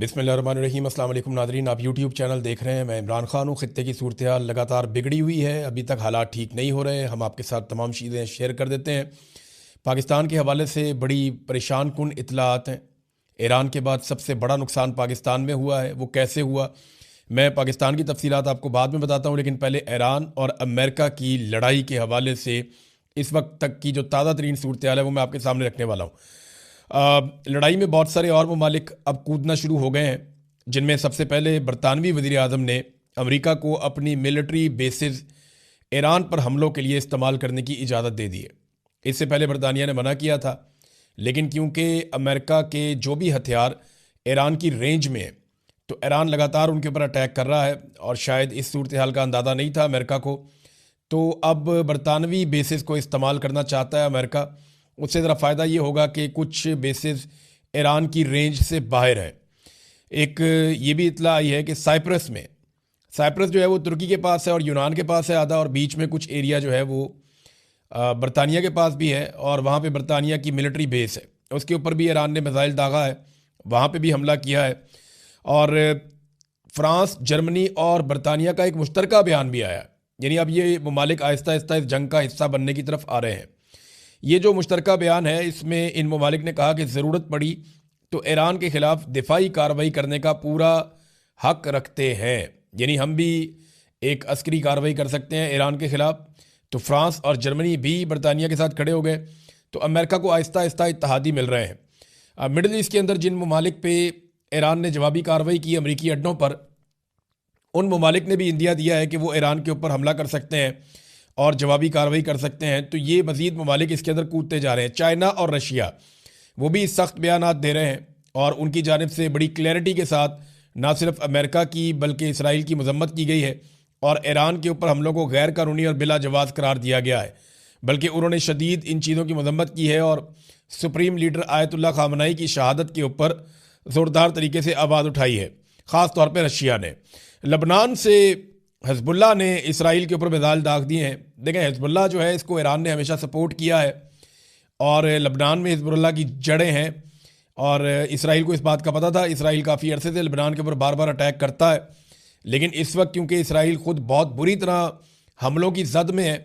बिस्मिल्लाहिर्रहमानिर्रहीम। अस्सलाम वालेकुम नाज़रीन, आप यूट्यूब चैनल देख रहे हैं। मैं इमरान खान हूँ। ख़ित्ते की सूरत हाल लगातार बिगड़ी हुई है, अभी तक हालात ठीक नहीं हो रहे। हम आपके साथ तमाम चीज़ें शेयर कर देते हैं। पाकिस्तान के हवाले से बड़ी परेशान कुन इतलात हैं। ईरान के बाद सबसे बड़ा नुकसान पाकिस्तान में हुआ है, वो कैसे हुआ मैं पाकिस्तान की तफसीलात आपको बाद में बताता हूँ, लेकिन पहले ईरान और अमेरिका की लड़ाई के हवाले से इस वक्त तक की जो ताज़ा तरीन सूरत हाल है वो मैं आपके सामने रखने वाला हूँ। लड़ाई में बहुत सारे और ममालिक अब कूदना शुरू हो गए हैं, जिनमें सबसे पहले बरतानवी वज़ीर आज़म ने अमेरिका को अपनी मिलिट्री बेसिस ईरान पर हमलों के लिए इस्तेमाल करने की इजाज़त दे दी है। इससे पहले बरतानिया ने मना किया था, लेकिन क्योंकि अमेरिका के जो भी हथियार ईरान की रेंज में है, तो ईरान लगातार उनके ऊपर अटैक कर रहा है और शायद इस सूरत हाल का अंदाज़ा नहीं था अमेरिका को। तो अब बरतानवी बेसिस को इस्तेमाल करना चाहता है अमेरिका। उससे ज़रा फ़ायदा ये होगा कि कुछ बेसिस ईरान की रेंज से बाहर है। एक ये भी इतला आई है कि साइप्रस जो है वो तुर्की के पास है और यूनान के पास है आधा, और बीच में कुछ एरिया जो है वो बरतानिया के पास भी है, और वहाँ पे बरतानिया की मिलिट्री बेस है। उसके ऊपर भी ईरान ने मिसाइल दागा है, वहाँ पे भी हमला किया है। और फ्रांस, जर्मनी और बरतानिया का एक मुश्तरका बयान भी आया, यानी अब ये ममालिक आहिस्ता आहिस्ता इस जंग का हिस्सा बनने की तरफ आ रहे हैं। ये जो मुश्तरका बयान है, इसमें इन ममालिक ने कहा कि ज़रूरत पड़ी तो ईरान के ख़िलाफ़ दिफाई कार्रवाई करने का पूरा हक रखते हैं, यानी हम भी एक अस्करी कार्रवाई कर सकते हैं ईरान के ख़िलाफ़। तो फ्रांस और जर्मनी भी बरतानिया के साथ खड़े हो गए, तो अमेरिका को आहिस्ता आहिस्ता इत्तहादी मिल रहे हैं। मिडल ईस्ट के अंदर जिन ममालिक पे ईरान ने जवाबी कार्रवाई की अमरीकी अड्डों पर, उन ममालिक ने भी इंदिया दिया है कि वो ईरान के ऊपर हमला कर सकते हैं और जवाबी कार्रवाई कर सकते हैं। तो ये मज़ीद ममालिक इसके अंदर कूदते जा रहे हैं। चाइना और रशिया वो भी सख्त बयानात दे रहे हैं, और उनकी जानिब से बड़ी क्लैरिटी के साथ ना सिर्फ अमेरिका की बल्कि इसराइल की मजम्मत की गई है, और ईरान के ऊपर हमलों को गैर कानूनी और बिला जवाज़ करार दिया गया है। बल्कि उन्होंने शदीद इन चीज़ों की मजम्मत की है और सुप्रीम लीडर आयतुल्ला खामनाई की शहादत के ऊपर ज़ोरदार तरीके से आवाज़ उठाई है। ख़ास तौर पर रशिया ने। लबनान से हिजबुल्लाह ने इसराइल के ऊपर मिसाइल दाग दिए हैं। देखें, हिजबुल्लाह जो है इसको ईरान ने हमेशा सपोर्ट किया है, और लबनान में हिजबुल्लाह की जड़ें हैं, और इसराइल को इस बात का पता था। इसराइल काफ़ी अरसे से लबनान के ऊपर बार बार अटैक करता है, लेकिन इस वक्त क्योंकि इसराइल ख़ुद बहुत बुरी तरह हमलों की जद में है,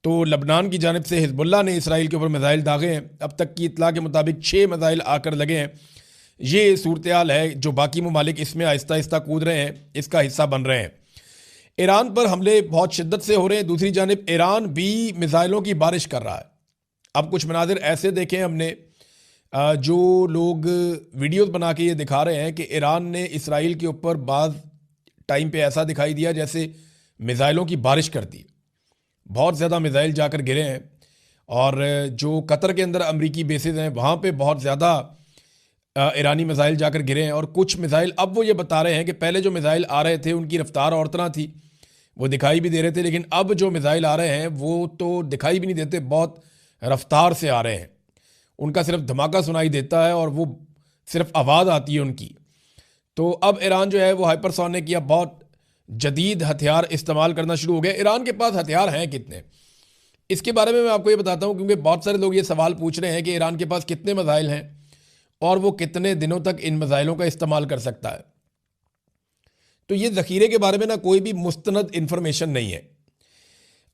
तो लबनान की जानिब से हिजबुल्लाह ने इसराइल के ऊपर मिसाइल दागे हैं। अब तक की इतला के मुताबिक 6 मिसाइल आकर लगे हैं। ये सूरत हाल है जो बाकी ममालिक इसमें आहिस्ता आहिस्ता कूद रहे हैं, इसका हिस्सा बन रहे हैं। ईरान पर हमले बहुत शिद्दत से हो रहे हैं। दूसरी जानिब ईरान भी मिसाइलों की बारिश कर रहा है। अब कुछ मनाजिर ऐसे देखे हमने, जो लोग वीडियोस बना के ये दिखा रहे हैं कि ईरान ने इसराइल के ऊपर बाज़ टाइम पे ऐसा दिखाई दिया जैसे मिसाइलों की बारिश कर दी। बहुत ज़्यादा मिसाइल जाकर गिरे हैं, और जो कतर के अंदर अमरीकी बेसिस हैं वहाँ पे बहुत ज़्यादा ईरानी मिसाइल जाकर गिरे हैं। और कुछ मिसाइल अब वो ये बता रहे हैं कि पहले जो मिसाइल आ रहे थे उनकी रफ्तार और तरह थी, वो दिखाई भी दे रहे थे, लेकिन अब जो मिसाइल आ रहे हैं वो तो दिखाई भी नहीं देते, बहुत रफ्तार से आ रहे हैं। उनका सिर्फ धमाका सुनाई देता है और वो सिर्फ आवाज़ आती है उनकी। तो अब ईरान जो है वो हाइपरसोनिक या बहुत जदीद हथियार इस्तेमाल करना शुरू हो गया। ईरान के पास हथियार हैं कितने, इसके बारे में मैं आपको ये बताता हूँ, क्योंकि बहुत सारे लोग ये सवाल पूछ रहे हैं कि ईरान के पास कितने मिसाइल हैं और वो कितने दिनों तक इन मिसाइलों का इस्तेमाल कर सकता है। तो ये ज़ख़ीरे के बारे में ना कोई भी मुस्तनद इन्फॉर्मेशन नहीं है।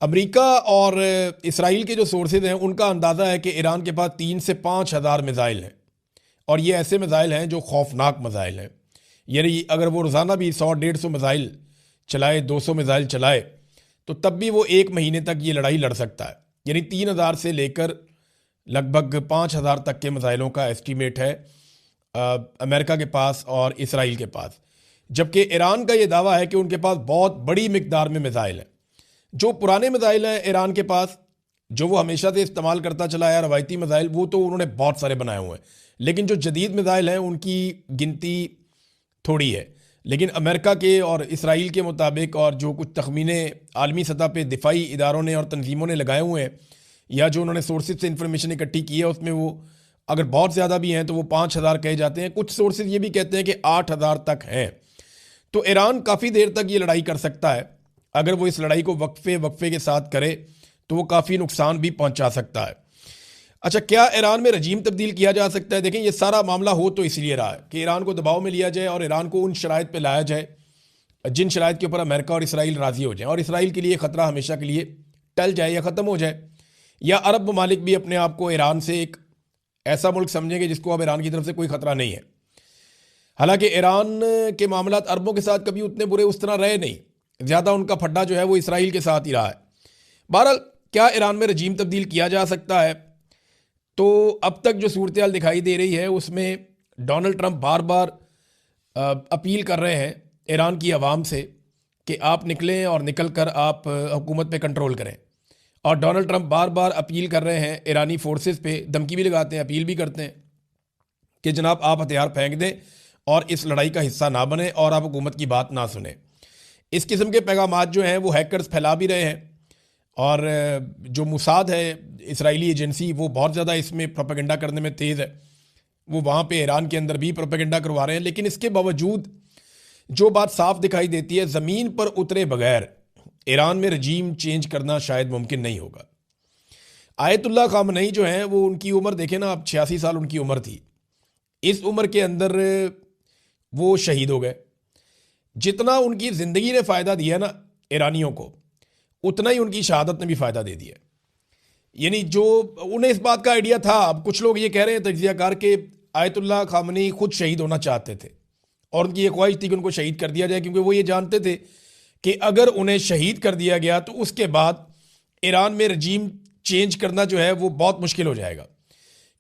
अमेरिका और इसराइल के जो सोर्सेज हैं उनका अंदाज़ा है कि ईरान के पास 3 से 5 हज़ार मिसाइल हैं, और ये ऐसे मिसाइल हैं जो खौफनाक मिसाइल हैं। यानी अगर वो रोज़ाना भी 100-150 मिसाइल चलाए, 200 मिसाइल चलाए, तो तब भी वो 1 महीने तक ये लड़ाई लड़ सकता है। यानी 3000 से लेकर लगभग 5000 तक के मिसाइलों का एस्टीमेट है अमेरिका के पास और इसराइल के पास। जबकि ईरान का ये दावा है कि उनके पास बहुत बड़ी मिकदार में मिसाइल हैं। जो पुराने मिसाइल हैं ईरान के पास, जो वो हमेशा से इस्तेमाल करता चला है रवायती मिसाइल, वो तो उन्होंने बहुत सारे बनाए हुए हैं, लेकिन जो जदीद मिसाइल हैं उनकी गिनती थोड़ी है। लेकिन अमेरिका के और इसराइल के मुताबिक, और जो कुछ तखमीने आलमी सतह पे दिफाई इदारों ने और तंजीमों ने लगाए हुए हैं, या जो उन्होंने सोर्सेज से इंफॉर्मेशन इकट्ठी की है, उसमें वो अगर बहुत ज़्यादा भी हैं तो वो 5000 कहे जाते हैं। कुछ सोर्सेज ये भी कहते हैं कि 8000 तक हैं। तो ईरान काफ़ी देर तक ये लड़ाई कर सकता है। अगर वो इस लड़ाई को वक्फे के साथ करे तो वो काफ़ी नुकसान भी पहुंचा सकता है। अच्छा, क्या ईरान में रजीम तब्दील किया जा सकता है? देखें, ये सारा मामला हो तो इसलिए रहा है कि ईरान को दबाव में लिया जाए और ईरान को उन शराइत पे लाया जाए जिन शराइत के ऊपर अमेरिका और इसराइल राज़ी हो जाए और इसराइल के लिए ख़तरा हमेशा के लिए टल जाए या ख़त्म हो जाए, या अरब ममालिक भी अपने आप को ईरान से एक ऐसा मुल्क समझेंगे जिसको अब ईरान की तरफ से कोई ख़तरा नहीं है। हालांकि ईरान के मामलात अरबों के साथ कभी उतने बुरे उस तरह रहे नहीं, ज़्यादा उनका फड्डा जो है वो इसराइल के साथ ही रहा है। बहरहाल, क्या ईरान में रजीम तब्दील किया जा सकता है? तो अब तक जो सूरत दिखाई दे रही है उसमें डोनाल्ड ट्रंप बार बार अपील कर रहे हैं ईरान की आवाम से कि आप निकलें और निकल कर आप हुकूमत पे कंट्रोल करें। और डोनाल्ड ट्रंप बार बार अपील कर रहे हैं ईरानी फोर्सेस पे, धमकी भी लगाते हैं, अपील भी करते हैं कि जनाब आप हथियार फेंक दें और इस लड़ाई का हिस्सा ना बने और आप हुकूमत की बात ना सुने। इस किस्म के पैगामात जो हैं वो हैकर्स फैला भी रहे हैं और जो मुसाद है इसराइली एजेंसी वो बहुत ज़्यादा इसमें प्रोपेगेंडा करने में तेज़ है। वो वहाँ पे ईरान के अंदर भी प्रोपेगेंडा करवा रहे हैं, लेकिन इसके बावजूद जो बात साफ दिखाई देती है, ज़मीन पर उतरे बगैर ईरान में रजीम चेंज करना शायद मुमकिन नहीं होगा। आयतुल्लाह खामनई जो हैं वो, उनकी उम्र देखें ना, अब 86 साल उनकी उम्र थी। इस उम्र के अंदर वो शहीद हो गए। जितना उनकी ज़िंदगी ने फ़ायदा दिया ना ईरानियों को, उतना ही उनकी शहादत ने भी फ़ायदा दे दिया। यानी जो उन्हें इस बात का आइडिया था, अब कुछ लोग ये कह रहे हैं तज्ज़ियाकार के आयतुल्लाह खामनी खुद शहीद होना चाहते थे और उनकी ये ख्वाहिश थी कि उनको शहीद कर दिया जाए, क्योंकि वो ये जानते थे कि अगर उन्हें शहीद कर दिया गया तो उसके बाद ईरान में रजीम चेंज करना जो है वो बहुत मुश्किल हो जाएगा,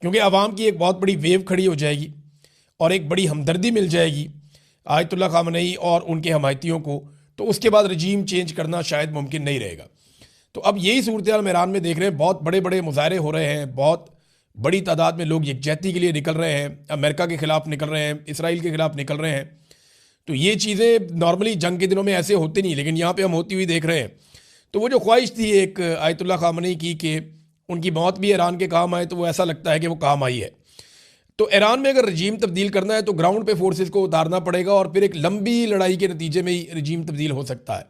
क्योंकि आवाम की एक बहुत बड़ी वेव खड़ी हो जाएगी और एक बड़ी हमदर्दी मिल जाएगी आयतुल्लाह खामनई और उनके हमायतियों को। तो उसके बाद रजीम चेंज करना शायद मुमकिन नहीं रहेगा। तो अब यही सूरत हाल ईरान में देख रहे हैं, बहुत बड़े बड़े मुजाहरे हो रहे हैं, बहुत बड़ी तादाद में लोग यकजहती के लिए निकल रहे हैं, अमेरिका के ख़िलाफ़ निकल रहे हैं, इसराइल के ख़िलाफ़ निकल रहे हैं। तो ये चीज़ें नॉर्मली जंग के दिनों में ऐसे होती नहीं, लेकिन यहाँ पे हम होती हुई देख रहे हैं। तो वो जो ख्वाहिश थी एक आयतुल्लाह खामनई की कि उनकी मौत भी ईरान के काम आए, तो वो ऐसा लगता है कि वो काम आई है। तो ईरान में अगर रजीम तब्दील करना है तो ग्राउंड पे फोर्सेस को उतारना पड़ेगा और फिर एक लंबी लड़ाई के नतीजे में ही रजीम तब्दील हो सकता है।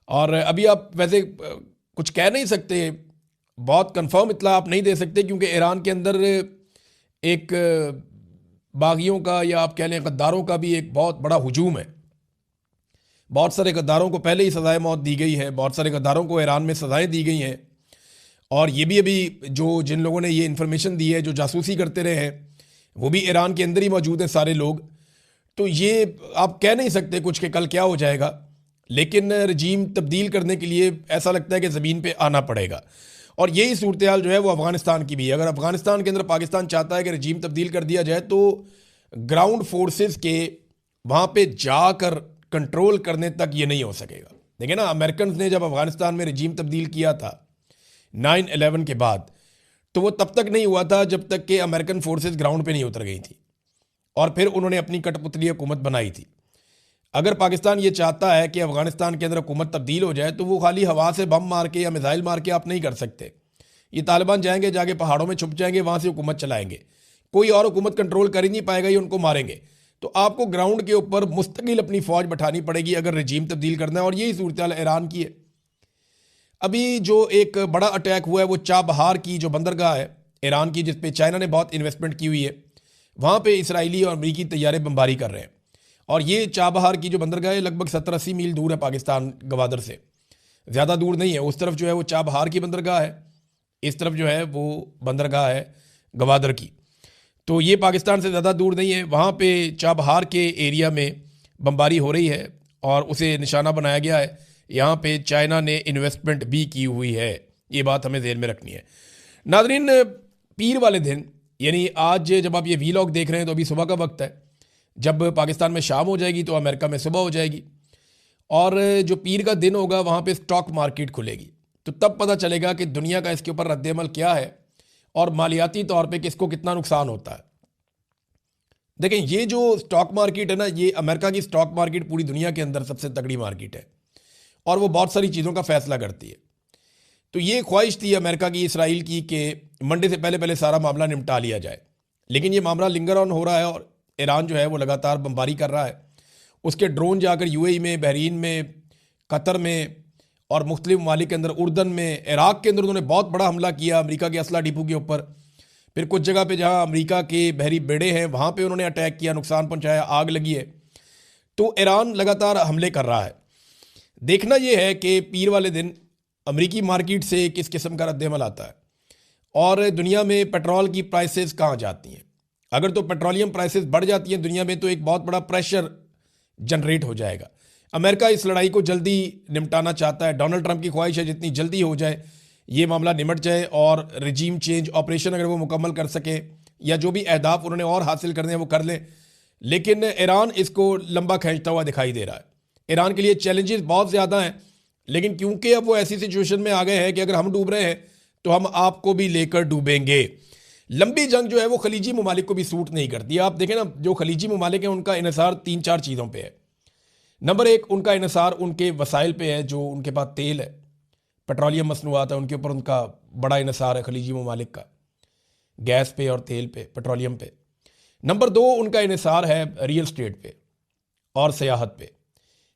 और अभी आप वैसे कुछ कह नहीं सकते, बहुत कंफर्म इत्तला आप नहीं दे सकते, क्योंकि ईरान के अंदर एक बागियों का या आप कह लें गद्दारों का भी एक बहुत बड़ा हुजूम है। बहुत सारे गद्दारों को पहले ही सज़ाए मौत दी गई है, बहुत सारे गद्दारों को ईरान में सज़ाएँ दी गई हैं। और ये भी अभी जो जिन लोगों ने ये इन्फॉर्मेशन दी है, जो जासूसी करते रहे हैं, वो भी ईरान के अंदर ही मौजूद हैं सारे लोग। तो ये आप कह नहीं सकते कुछ कि कल क्या हो जाएगा, लेकिन रजीम तब्दील करने के लिए ऐसा लगता है कि ज़मीन पे आना पड़ेगा। और यही सूरत हाल जो है वो अफ़गानिस्तान की भी है। अगर अफ़गानिस्तान के अंदर पाकिस्तान चाहता है कि रजीम तब्दील कर दिया जाए तो ग्राउंड फोर्सेस के वहाँ पे जाकर कंट्रोल करने तक ये नहीं हो सकेगा। देखिए ना, अमेरिकन ने जब अफ़गानिस्तान में रजीम तब्दील किया था 9/11 के बाद, तो वो तब तक नहीं हुआ था जब तक कि अमेरिकन फोर्सेस ग्राउंड पे नहीं उतर गई थी और फिर उन्होंने अपनी कठपुतली हुकूमत बनाई थी। अगर पाकिस्तान ये चाहता है कि अफ़गानिस्तान के अंदर हुकूमत तब्दील हो जाए तो वो खाली हवा से बम मार के या मिसाइल मार के आप नहीं कर सकते। ये तालिबान जाएंगे, जाके पहाड़ों में छुप जाएंगे, वहाँ से हुकूमत चलाएंगे, कोई और हुकूमत कंट्रोल कर ही नहीं पाएगा, ये उनको मारेंगे। तो आपको ग्राउंड के ऊपर मुस्तकिल अपनी फ़ौज बैठानी पड़ेगी अगर रजीम तब्दील करना है। और यही सूरत हाल ईरान की है। अभी जो एक बड़ा अटैक हुआ है वो चाबहार की जो बंदरगाह है ईरान की, जिस पे चाइना ने बहुत इन्वेस्टमेंट की हुई है, वहाँ पे इसराइली और अमरीकी तैयारे बमबारी कर रहे हैं। और ये चाबहार की जो बंदरगाह है लगभग 70-80 मील दूर है पाकिस्तान गवादर से, ज़्यादा दूर नहीं है। उस तरफ जो है वो चाबहार की बंदरगाह है, इस तरफ जो है वो बंदरगाह है गवादर की। तो ये पाकिस्तान से ज़्यादा दूर नहीं है। वहाँ पे चाबहार के एरिया में बमबारी हो रही है और उसे निशाना बनाया गया है। यहाँ पे चाइना ने इन्वेस्टमेंट भी की हुई है, ये बात हमें ध्यान में रखनी है। नाज़रीन, पीर वाले दिन यानी आज जब आप ये वीलॉग देख रहे हैं तो अभी सुबह का वक्त है। जब पाकिस्तान में शाम हो जाएगी तो अमेरिका में सुबह हो जाएगी और जो पीर का दिन होगा वहाँ पे स्टॉक मार्केट खुलेगी। तो तब पता चलेगा कि दुनिया का इसके ऊपर रद्द-ए-अमल क्या है और मालियाती तौर पे किसको कितना नुकसान होता है। देखें, ये जो स्टॉक मार्केट है ना, ये अमेरिका की स्टॉक मार्केट पूरी दुनिया के अंदर सबसे तगड़ी मार्केट है और वो बहुत सारी चीज़ों का फैसला करती है। तो ये ख्वाहिश थी अमेरिका की, इसराइल की, कि मंडे से पहले पहले सारा मामला निपटा लिया जाए, लेकिन ये मामला लिंगर ऑन हो रहा है और ईरान जो है वो लगातार बमबारी कर रहा है। उसके ड्रोन जाकर यूएई में, बहरीन में, कतर में और मुख्तलिफ ममालिक के अंदर, उर्दन में, इराक के अंदर उन्होंने बहुत बड़ा हमला किया अमेरिका के असला डिपो के ऊपर। फिर कुछ जगह पे जहाँ अमेरिका के बहरी बेड़े हैं वहाँ पे उन्होंने अटैक किया, नुकसान पहुँचाया, आग लगी है। तो ईरान लगातार हमले कर रहा है। देखना यह है कि पीर वाले दिन अमेरिकी मार्केट से किस किस्म का रद्द अमल आता है और दुनिया में पेट्रोल की प्राइसेस कहाँ जाती हैं। अगर तो पेट्रोलियम प्राइसेस बढ़ जाती हैं दुनिया में तो एक बहुत बड़ा प्रेशर जनरेट हो जाएगा। अमेरिका इस लड़ाई को जल्दी निपटाना चाहता है। डोनाल्ड ट्रंप की ख्वाहिश है जितनी जल्दी हो जाए ये मामला निमट जाए और रिजीम चेंज ऑपरेशन अगर वो मुकम्मल कर सके या जो भी अहदाफ उन्होंने और हासिल करने हैं वो कर लें। लेकिन ईरान इसको लंबा खींचता हुआ दिखाई दे रहा है। ईरान के लिए चैलेंजेस बहुत ज़्यादा हैं, लेकिन क्योंकि अब वो ऐसी सिचुएशन में आ गए हैं कि अगर हम डूब रहे हैं तो हम आपको भी लेकर डूबेंगे। लंबी जंग जो है वो खलीजी ममालिक को भी सूट नहीं करती। आप देखें ना, जो खलीजी ममालिक हैं उनका इन्हिसार 3-4 चीज़ों पे है। नंबर 1, उनका इन्हिसार उनके वसाइल पे है, जो उनके पास तेल है, पेट्रोलियम मसनूआत है, उनके ऊपर उनका बड़ा इन्हिसार है खलीजी ममालिक का, गैस पे और तेल पे, पेट्रोलियम पे। नंबर 2, उनका इन्हिसार है रियल स्टेट पे और सियाहत पे।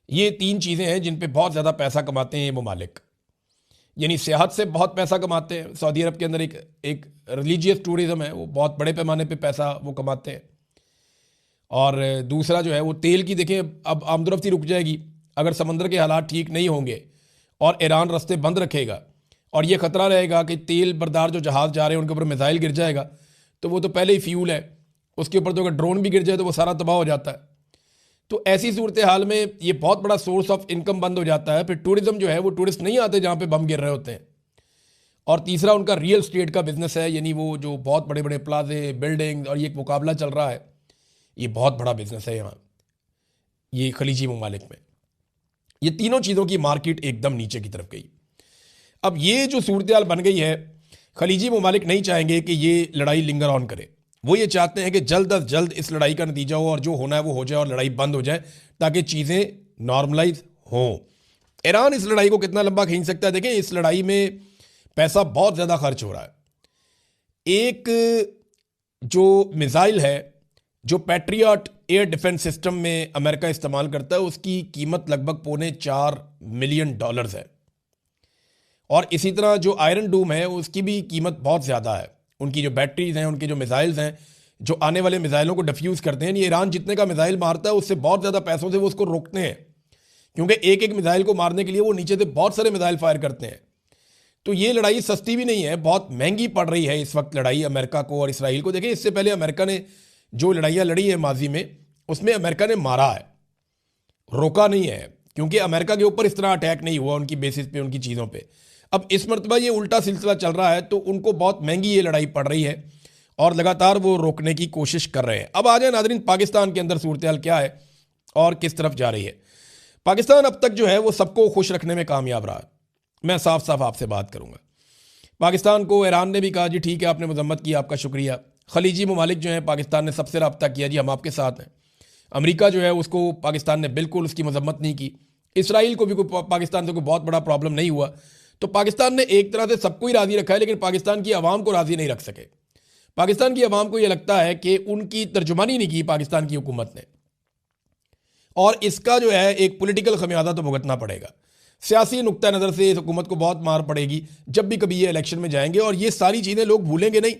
ये 3 चीज़ें हैं जिन पे बहुत ज़्यादा पैसा कमाते हैं ये ममालिक। यानी सियाहत से बहुत पैसा कमाते हैं। सऊदी अरब के अंदर एक रिलीजियस टूरिज़म है, वो बहुत बड़े पैमाने पे पैसा वो कमाते हैं। और दूसरा जो है वो तेल की, देखें अब आमदरफ्ती रुक जाएगी अगर समंदर के हालात ठीक नहीं होंगे और ईरान रास्ते बंद रखेगा और ये ख़तरा रहेगा कि तेल बरदार जो जहाज़ जा रहे हैं उनके ऊपर मिसाइल गिर जाएगा, तो वो तो पहले ही फ्यूल है, उसके ऊपर तो अगर ड्रोन भी गिर जाए तो वो सारा तबाह हो जाता है। तो ऐसी सूरत हाल में ये बहुत बड़ा सोर्स ऑफ इनकम बंद हो जाता है। फिर टूरिज़्म जो है वो टूरिस्ट नहीं आते जहाँ पे बम गिर रहे होते हैं। और तीसरा उनका रियल स्टेट का बिजनेस है, यानी वो जो बहुत बड़े बड़े प्लाजे, बिल्डिंग और ये एक मुकाबला चल रहा है, ये बहुत बड़ा बिजनेस है यहाँ ये खलीजी ममालिक में। ये तीनों चीज़ों की मार्केट एकदम नीचे की तरफ गई। अब ये जो सूरत हाल बन गई है, खलीजी ममालिक नहीं चाहेंगे कि ये लड़ाई लिंगर ऑन करे। वो ये चाहते हैं कि जल्द अज जल्द इस लड़ाई का नतीजा हो और जो होना है वो हो जाए और लड़ाई बंद हो जाए ताकि चीज़ें नॉर्मलाइज हों। ईरान इस लड़ाई को कितना लंबा खींच सकता है? देखें, इस लड़ाई में पैसा बहुत ज़्यादा खर्च हो रहा है। एक जो मिसाइल है, जो पैट्रियट एयर डिफेंस सिस्टम में अमेरिका इस्तेमाल करता है, उसकी कीमत लगभग $4.25 मिलियन है। और इसी तरह जो आयरन डूम है उसकी भी कीमत बहुत ज़्यादा है। उनकी जो बैटरीज हैं, उनके जो मिसाइल्स हैं, जो आने वाले मिसाइलों को डिफ्यूज़ करते हैं, ये ईरान जितने का मिसाइल मारता है उससे बहुत ज़्यादा पैसों से वो उसको रोकते हैं, क्योंकि एक एक मिसाइल को मारने के लिए वो नीचे से बहुत सारे मिसाइल फायर करते हैं। तो ये लड़ाई सस्ती भी नहीं है, बहुत महंगी पड़ रही है इस वक्त लड़ाई अमेरिका को और इसराइल को। देखिए, इससे पहले अमेरिका ने जो लड़ाइयाँ लड़ी हैं माजी में, उसमें अमेरिका ने मारा है, रोका नहीं है, क्योंकि अमेरिका के ऊपर इस तरह अटैक नहीं हुआ उनकी बेसिस पे, उनकी चीज़ों पे। अब इस मरतबा ये उल्टा सिलसिला चल रहा है, तो उनको बहुत महंगी ये लड़ाई पड़ रही है और लगातार वो रोकने की कोशिश कर रहे हैं। अब आ जाए नाज़रीन, पाकिस्तान के अंदर सूरत हाल क्या है और किस तरफ जा रही है। पाकिस्तान अब तक जो है वो सबको खुश रखने में कामयाब रहा है। मैं साफ साफ आपसे बात करूँगा। पाकिस्तान को ईरान ने भी कहा जी ठीक है, आपने मजम्मत की, आपका शुक्रिया। खलीजी ममालिक जो हैं, पाकिस्तान ने सबसे रब्ता किया, जी हम आपके साथ हैं। अमेरिका जो है उसको पाकिस्तान ने बिल्कुल उसकी मजम्मत नहीं की। इसराइल को भी कोई पाकिस्तान से कोई बहुत बड़ा प्रॉब्लम नहीं हुआ। तो पाकिस्तान ने एक तरह से सबको ही राज़ी रखा है, लेकिन पाकिस्तान की आवाम को राज़ी नहीं रख सके। पाकिस्तान की आवाम को यह लगता है कि उनकी तर्जुमानी नहीं की पाकिस्तान की हुकूमत ने, और इसका जो है एक पॉलिटिकल खमियाजा तो भुगतना पड़ेगा। सियासी नुक्ता नज़र से इस हुकूमत को बहुत मार पड़ेगी जब भी कभी ये इलेक्शन में जाएंगे, और ये सारी चीज़ें लोग भूलेंगे नहीं,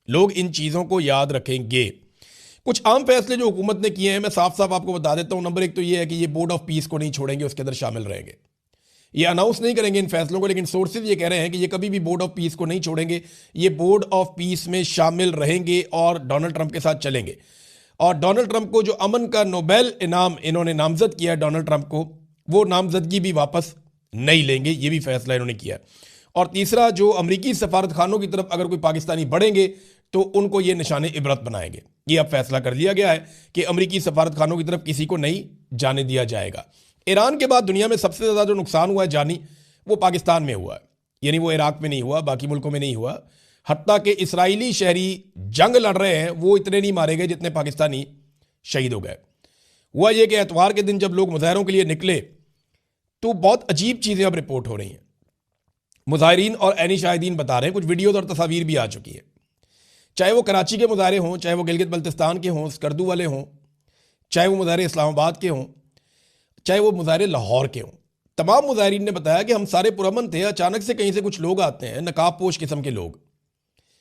लोग इन चीज़ों को याद रखेंगे। कुछ आम फैसले जो हुकूमत ने किए हैं, मैं साफ साफ आपको बता देता हूँ। नंबर 1 तो ये है कि ये बोर्ड ऑफ पीस को नहीं छोड़ेंगे, उसके अंदर शामिल रहेंगे। ये अनाउंस नहीं करेंगे इन फैसलों को, लेकिन सोर्सेज ये कह रहे हैं कि ये कभी भी बोर्ड ऑफ पीस को नहीं छोड़ेंगे, ये बोर्ड ऑफ पीस में शामिल रहेंगे और डोनाल्ड ट्रंप के साथ चलेंगे। और डोनाल्ड ट्रंप को जो अमन का नोबेल इनाम इन्होंने नामजद किया डोनाल्ड ट्रंप को, वो नामजदगी भी वापस नहीं लेंगे, ये भी फैसला इन्होंने किया। और तीसरा, जो अमरीकी सफारत खानों की तरफ अगर कोई पाकिस्तानी बढ़ेंगे तो उनको ये निशाने इबरत बनाएंगे। ये अब फैसला कर लिया गया है कि अमरीकी सफारत खानों की तरफ किसी को नहीं जाने दिया जाएगा। ईरान के बाद दुनिया में सबसे ज़्यादा जो नुकसान हुआ है जानी, वो पाकिस्तान में हुआ है। यानी वो इराक में नहीं हुआ, बाकी मुल्कों में नहीं हुआ। हत्ता कि इसराइली शहरी जंग लड़ रहे हैं वो इतने नहीं मारे गए जितने पाकिस्तानी शहीद हो गए। हुआ ये कि एतवार के दिन जब लोग मुजाहरों के लिए निकले तो बहुत अजीब चीज़ें अब रिपोर्ट हो रही हैं। मुजाहिरीन और ऐनी शाहिदीन बता रहे हैं, कुछ वीडियोज़ और तस्वीर भी आ चुकी है। चाहे वो कराची के मुजाहरे हों, चाहे वो गिलगित बल्तिस्तान के हों, स्कर्दू वाले हों, चाहे वो मुजाहरे इस्लामाबाद के हों, चाहे वो मुजाहरे लाहौर के हों, तमाम मुजाहिरीन ने बताया कि हम सारे पुरअमन थे, अचानक से कहीं से कुछ लोग आते हैं, नकाबपोश किस्म के लोग।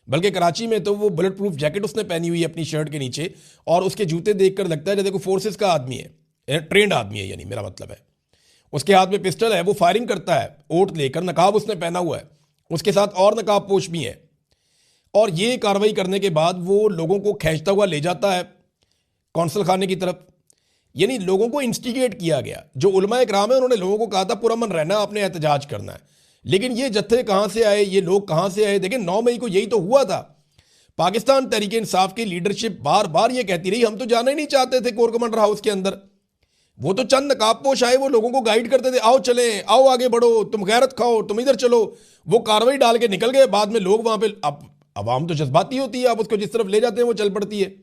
बल्कि कराची में तो वो बुलेट प्रूफ जैकेट उसने पहनी हुई है अपनी शर्ट के नीचे, और उसके जूते देखकर लगता है जैसे कोई फोर्सेस का आदमी है, ट्रेंड आदमी है, यानी मेरा मतलब है। उसके हाथ में पिस्टल है, वो फायरिंग करता है ओट लेकर, नकाब उसने पहना हुआ है, उसके साथ और नकाबपोश भी है। और ये कार्रवाई करने के बाद वो लोगों को खींचता हुआ ले जाता है कौंसल खाने की तरफ। यानी लोगों को इंस्टिगेट किया गया। जो उलमा इकराम है उन्होंने लोगों को कहा था पुरअमन रहना, आपने एहतजाज करना है, लेकिन ये जत्थे कहां से आए, ये लोग कहां से आए? देखिए 9 मई को यही तो हुआ था। पाकिस्तान तहरीक इंसाफ की लीडरशिप बार बार ये कहती रही हम तो जाना ही नहीं चाहते थे कोर कमांडर हाउस के अंदर। वो तो चंद नकाबपोश आए, वो लोगों को गाइड करते थे, आओ चले, आओ आगे बढ़ो, तुम गैरत खाओ, तुम इधर चलो। वो कार्रवाई डाल के निकल गए। बाद में लोग वहां पे, अब अवाम तो जज्बाती होती है, आप उसको जिस तरफ ले जाते हैं वो चल पड़ती है।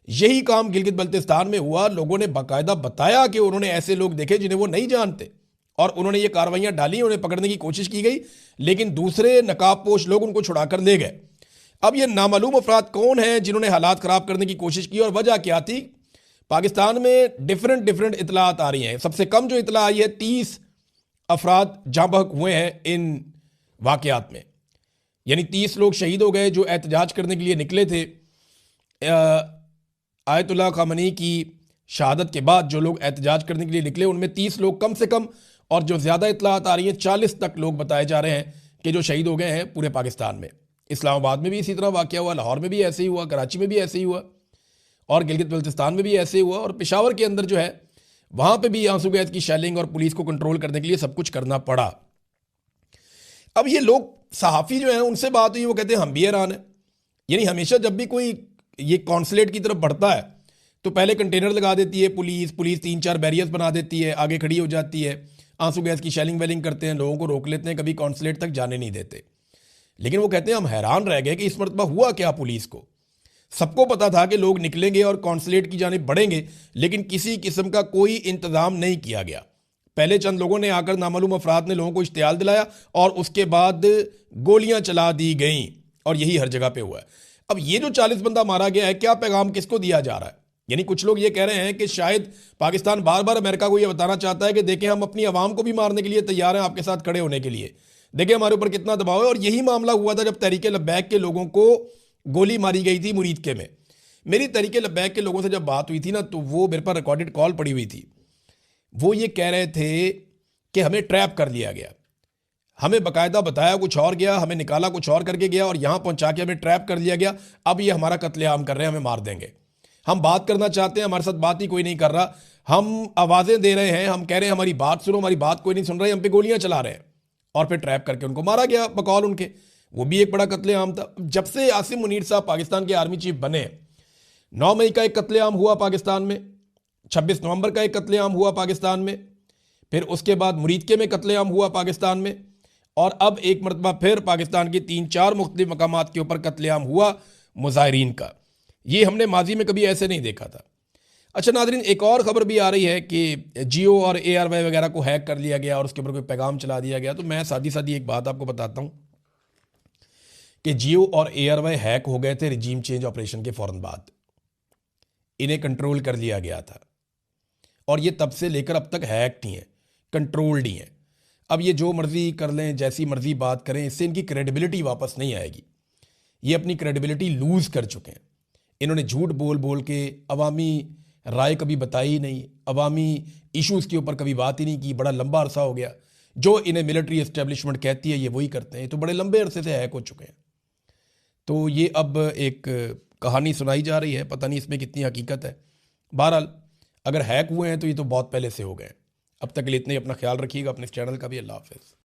यही काम गिलगित बल्तिस्तान में हुआ। लोगों ने बाकायदा बताया कि उन्होंने ऐसे लोग देखे जिन्हें वो नहीं जानते, और उन्होंने ये कार्रवाइयां डाली, उन्हें पकड़ने की कोशिश की गई, लेकिन दूसरे नकाबपोश लोग उनको छुड़ाकर ले गए। अब ये नामालूम अफराद कौन हैं जिन्होंने हालात खराब करने की कोशिश की, और वजह क्या थी? पाकिस्तान में डिफरेंट इतलात आ रही हैं। सबसे कम जो इतला आई है, 30 अफराद जाँ बहक हुए हैं इन वाकयात में, यानी 30 लोग शहीद हो गए जो एहतजाज करने के लिए निकले थे। आयतुल्लाह खामनी की शहादत के बाद जो लोग एहतजाज करने के लिए निकले उनमें 30 लोग कम से कम, और जो ज़्यादा इतलात आ रही हैं 40 तक लोग बताए जा रहे हैं कि जो शहीद हो गए हैं पूरे पाकिस्तान में। इस्लामाबाद में भी इसी तरह वाक़या हुआ, लाहौर में भी ऐसे ही हुआ, कराची में भी ऐसे ही हुआ, और गिलगित बल्तिस्तान में भी ऐसे ही हुआ, और पेशावर के अंदर जो है वहाँ पे भी आंसू गैस की शेलिंग और पुलिस को कंट्रोल करने के लिए सब कुछ करना पड़ा। अब ये लोग सहाफ़ी जो हैं उनसे बात हुई, वो कहते हैं हम भी हैरान हैं। यानी हमेशा जब भी कोई ये कॉन्सुलेट की तरफ बढ़ता है तो पहले कंटेनर लगा देती है पुलिस 3-4 बैरियर्स बना देती है, आगे खड़ी हो जाती है, आंसू गैस की शेलिंग वेलिंग करते हैं, लोगों को रोक लेते हैं, कभी कॉन्सुलेट तक जाने नहीं देते। लेकिन वो कहते हैं हम हैरान रह गए कि इस मरतबा हुआ क्या पुलिस को। सबको पता था कि लोग निकलेंगे और कॉन्सुलेट की जानिब बढ़ेंगे, लेकिन किसी किस्म का कोई इंतजाम नहीं किया गया। पहले चंद लोगों ने आकर नामालूम अफराद ने लोगों को इश्तियाल दिलाया, और उसके बाद गोलियां चला दी गई, और यही हर जगह पे हुआ है। अब ये जो 40 बंदा मारा गया है, क्या पैगाम किसको दिया जा रहा है? यानी कुछ लोग ये कह रहे हैं कि शायद पाकिस्तान बार बार अमेरिका को ये बताना चाहता है कि देखें हम अपनी आवाम को भी मारने के लिए तैयार हैं, आपके साथ खड़े होने के लिए, देखिए हमारे ऊपर कितना दबाव है। और यही मामला हुआ था जब तहरीक लब्बैक के लोगों को गोली मारी गई थी मुरीदके में। मेरी तहरीक लब्बैक के लोगों से जब बात हुई थी ना, तो वो मेरे पर रिकॉर्डेड कॉल पड़ी हुई थी। वो ये कह रहे थे कि हमें ट्रैप कर लिया गया, हमें बाकायदा बताया कुछ और गया, हमें निकाला कुछ और करके गया, और यहाँ पहुँचा के हमें ट्रैप कर लिया गया। अब ये हमारा कत्लेआम कर रहे हैं, हमें मार देंगे। हम बात करना चाहते हैं, हमारे साथ बात ही कोई नहीं कर रहा। हम आवाज़ें दे रहे हैं, हम कह रहे हैं हमारी बात सुनो, हमारी बात कोई नहीं सुन रहा है, हम पे गोलियां चला रहे हैं। और फिर ट्रैप करके उनको मारा गया बकौल उनके। वो भी एक बड़ा कत्लेआम था। जब से आसिम मुनीर साहब पाकिस्तान के आर्मी चीफ बने, 9 मई का एक कत्लेआम हुआ पाकिस्तान में, 26 नवंबर का एक कत्लेआम हुआ पाकिस्तान में, फिर उसके बाद मुरीदके में कत्लेआम हुआ पाकिस्तान में, और अब एक मरतबा फिर पाकिस्तान की 3-4 मुख्तलिफ मकामात के ऊपर कत्लेआम हुआ मुजाहिरीन का। ये हमने माजी में कभी ऐसे नहीं देखा था। अच्छा नाज़रीन, एक और ख़बर भी आ रही है कि जियो और ARY वगैरह को हैक कर लिया गया और उसके ऊपर कोई पैगाम चला दिया गया। तो मैं सादी एक बात आपको बताता हूँ कि जियो और ARY हैक हो गए थे रिजीम चेंज ऑपरेशन के फ़ौरन बाद। इन्हें कंट्रोल कर लिया गया था, और ये तब से लेकर अब तक हैक नहीं है, कंट्रोल्ड ही है। अब ये जो मर्ज़ी कर लें, जैसी मर्ज़ी बात करें, इससे इनकी क्रेडिबिलिटी वापस नहीं आएगी। ये अपनी क्रेडिबिलिटी लूज़ कर चुके हैं। इन्होंने झूठ बोल बोल के अवामी राय कभी बताई ही नहीं, अवामी इश्यूज़ के ऊपर कभी बात ही नहीं की। बड़ा लंबा अरसा हो गया, जो इन्हें मिलिट्री एस्टेब्लिशमेंट कहती है ये वही करते हैं। तो बड़े लंबे अरसे से हैक हो चुके हैं। तो ये अब एक कहानी सुनाई जा रही है, पता नहीं इसमें कितनी हकीकत है। बहरहाल अगर हैक हुए हैं तो ये तो बहुत पहले से हो गए। अब तक के लिए इतने ही। अपना ख्याल रखिएगा, अपने इस चैनल का भी। अल्लाह हाफ़िज़।